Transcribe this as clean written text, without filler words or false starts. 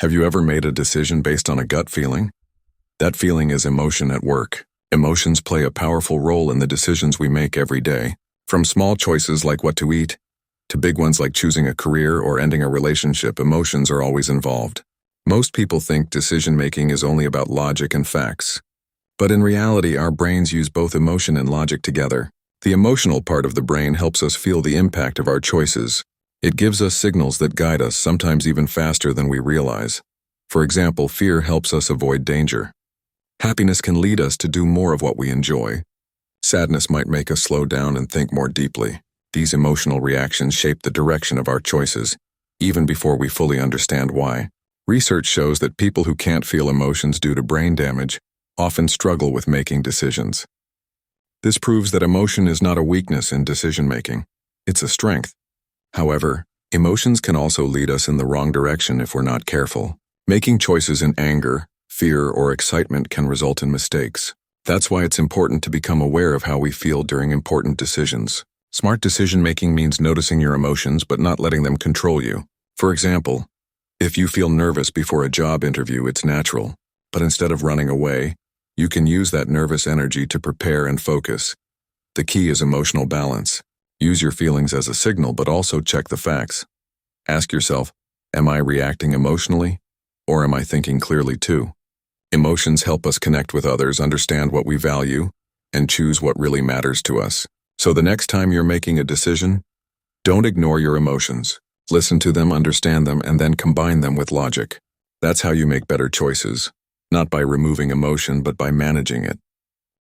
Have you ever made a decision based on a gut feeling? That feeling is emotion at work. Emotions play a powerful role in the decisions we make every day, from small choices like what to eat, to big ones like choosing a career or ending a relationship. Emotions are always involved. Most people think decision-making is only about logic and facts. But in reality, our brains use both emotion and logic together. The emotional part of the brain helps us feel the impact of our choices. It gives us signals that guide us, sometimes even faster than we realize. For example, fear helps us avoid danger. Happiness can lead us to do more of what we enjoy. Sadness might make us slow down and think more deeply. These emotional reactions shape the direction of our choices, even before we fully understand why. Research shows that people who can't feel emotions due to brain damage often struggle with making decisions. This proves that emotion is not a weakness in decision-making. It's a strength. However, emotions can also lead us in the wrong direction if we're not careful. Making choices in anger, fear, or excitement can result in mistakes. That's why it's important to become aware of how we feel during important decisions. Smart decision-making means noticing your emotions but not letting them control you. For example, if you feel nervous before a job interview, it's natural. But instead of running away, you can use that nervous energy to prepare and focus. The key is emotional balance. Use your feelings as a signal, but also check the facts. Ask yourself, am I reacting emotionally, or am I thinking clearly too? Emotions help us connect with others, understand what we value, and choose what really matters to us. So the next time you're making a decision, don't ignore your emotions. Listen to them, understand them, and then combine them with logic. That's how you make better choices, not by removing emotion, but by managing it.